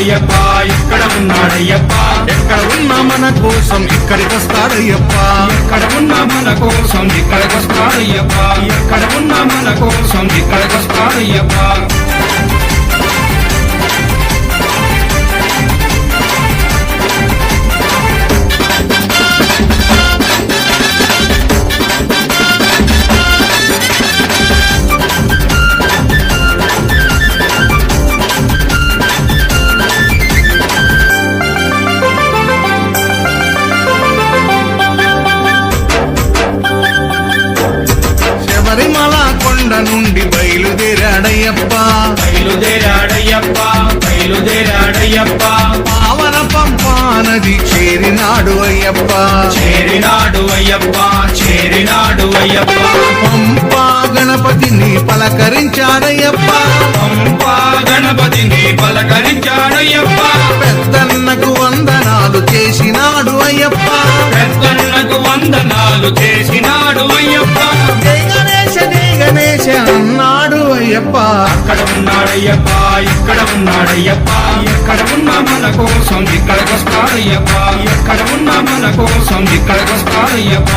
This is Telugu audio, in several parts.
ఉన్నాడయ్యప్ప ఇక్కడ ఉన్నాడయ్యప్ప ఎక్కడ ఉన్నా మన కోసం ఇక్కడికొస్తాడయ్యప్ప ఎక్కడ ఉన్నా మన కోసం ఇక్కడికొస్తాడయ్యప్ప ఎక్కడ ఉన్నా మన కోసం ఇక్కడికొస్తాడయ్యప్ప శబరిమల కొండ నుండి బయలుదేరాడయ్యప్ప బయలుదేరాడయ్యప్ప బయలుదేరాడయ్యప్ప పావన పంపా నది చేరినాడు అయ్యప్ప చేరినాడు అయ్యప్ప చేరినాడు అయ్యప్ప పంపా గణపతిని పలకరించాడయ్యప్ప పంపా గణపతిని పలకరించాడయ్యప్ప పెద్దన్నకు వందనాలు చేసినాడు అయ్యప్ప పెద్దన్నకు వందనాలు చేసినాడు అయ్యప్ప జై గణేశ అన్నాడు అయ్యప్ప అక్కడ ఉన్నాడయ్యప్ప ఇక్కడ ఉన్నాడయ్యప్ప ఎక్కడ ఉన్నా మన కోసం ఇక్కడికొస్తాడయ్యప్ప ఎక్కడ ఉన్నా మన కోసం ఇక్కడికొస్తాడయ్యప్ప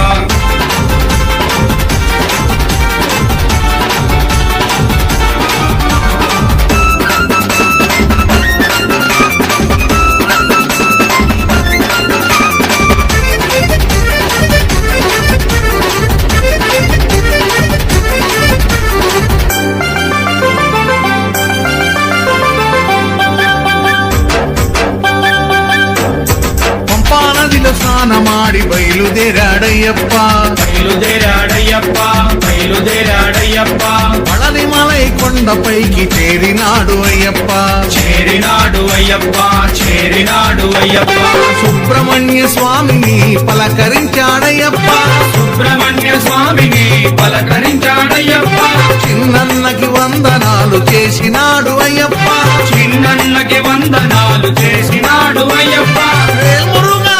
పంపానదిలో స్నానమాడి బయలుదేరాడయ్యప్ప బయలుదేరాడయ్యప్ప బయలుదేరాడయ్యప్ప పళనిమలై కొండపైకి చేరినాడు అయ్యప్ప చేరినాడు అయ్యప్ప చేరినాడు అయ్యప్ప సుబ్రహ్మణ్య స్వామిని పలకరించాడయ్యప్ప సుబ్రహ్మణ్య స్వామిని పలకరించాడయ్యప్ప చిన్నన్నకి వందనాలు చేసినాడు అయ్యప్ప చిన్నన్నకి వందనాలు చేసినాడు అయ్యప్ప వేల్మురుగా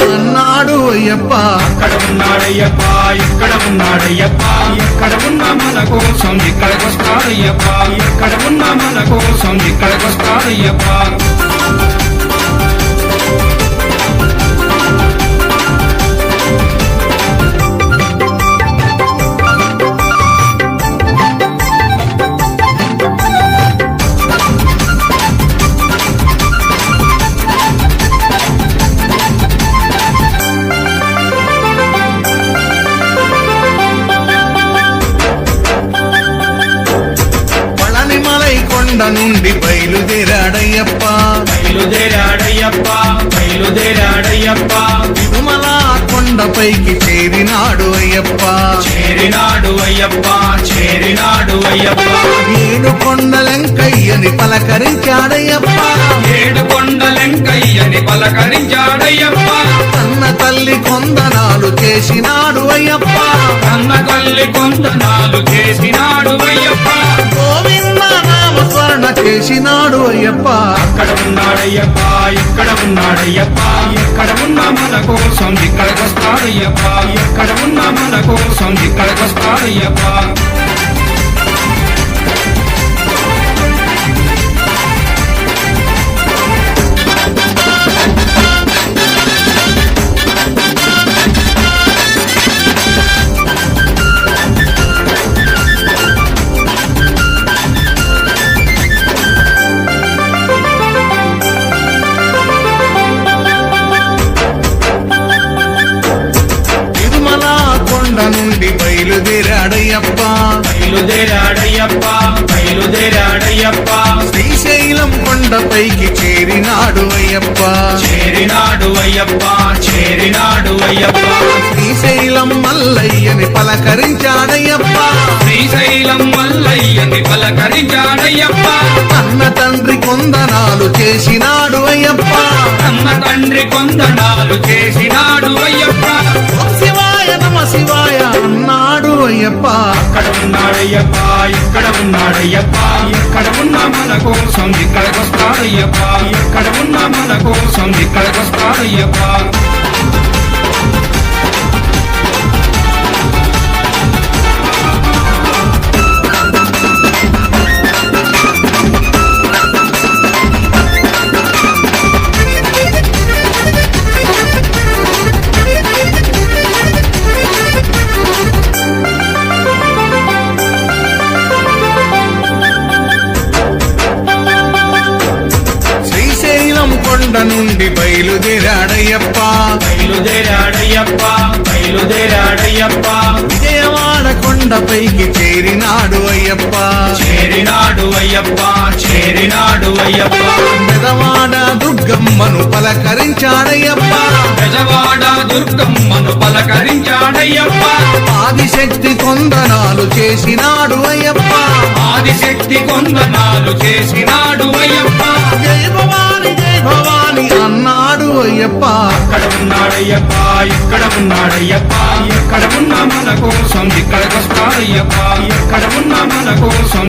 అన్నాడు అయ్యప్ప అక్కడ ఉన్నాడయ్యప్ప ఇక్కడ ఉన్నాడయ్యప్ప ఎక్కడ ఉన్నా మన కోసం ఇక్కడికొస్తాడయ్యప్ప ఎక్కడ ఉన్నా మన కోసం ఇక్కడికొస్తాడయ్యప్ప పళనిమలై కొండ నుండి బయలుదేరాడయ్యప్ప బయలుదేరాడయ్యప్ప బయలుదేరాడయ్యప్ప తిరుమల కొండపైకి చేరినాడు అయ్యప్ప చేరినాడు అయ్యప్ప చేరినాడు అయ్యప్ప ఏడు కొండలెంకయ్యని పలకరించాడయ్యప్ప ఏడు కొండలెంకయ్యని పలకరించాడయ్యప్ప కన్న తల్లి కొందనాలు చేసినాడు అయ్యప్ప కన్న తల్లి కొందనాలు చేసినాడు అయ్యప్ప గోవింద నామ స్మరణ చేసినాడు అయ్యప్ప అక్కడ ఉన్నాడయ్యప్ప ఇక్కడ ఉన్నాడయ్యప్ప ఎక్కడ ఉన్నా మన కోసం ఇక్కడికొస్తాడయ్యప్ప ఎక్కడ ఉన్నా మన కోసం ఇక్కడికొస్తాడయ్యప్ప తిరుమల కొండ నుండి బయలుదేరాడయ్యప్ప బయలుదేరాడయ్యప్ప బయలుదేరాడయ్యప్ప శ్రీశైలం కొండపైకి చేరినాడు అయ్యప్ప చేరినాడు అయ్యప్ప చేరినాడు అయ్యప్ప శ్రీశైలం మల్లయ్యని పలకరించాడయ్యప్ప శ్రీశైలం మల్లయ్యని పలకరించాడయ్యప్ప అన్న తండ్రి కొందనాలు చేసినాడు అయ్యప్ప కన్న తండ్రి కొందనాలు చేసినాడు అయ్యప్ప ఓం శివాయ నమ శివాయ అన్నాడు అయ్యప్ప అక్కడ ఉన్నాడయ్యప్ప ఇక్కడ ఉన్నాడయ్యప్ప ఎక్కడ ఉన్నా మన కోసం ఇక్కడికొస్తాడయ్యప్ప ఎక్కడ ఉన్నా మన కోసం ఇక్కడికొస్తాడయ్యప్ప కొండ నుండి బయలుదేరాడయ్యప్ప బయలుదేరాడయ్యప్ప విజయవాడ కొండపైకి చేరినాడు అయ్యప్ప చేరినాడు అయ్యప్ప పెదవాడ దుర్గమ్మను పలకరించాడయ్యప్ప గజవాడ దుర్గమ్మను పలకరించాడయ్యప్ప ఆదిశక్తి కొందనాలు చేసినాడు అయ్యప్ప ఆదిశక్తి కొందనాలు చేసినాడు అయ్యప్ప జై భవాని అన్నాడు అయ్యప్ప అక్కడ ఉన్నాడయ్యప్ప ఇక్కడ ఉన్నాడయ్యప్ప ఎక్కడ ఉన్నా మన కోసం ఇక్కడికొస్తాడయ్యప్ప ఎక్కడ ఉన్నా మన కోసం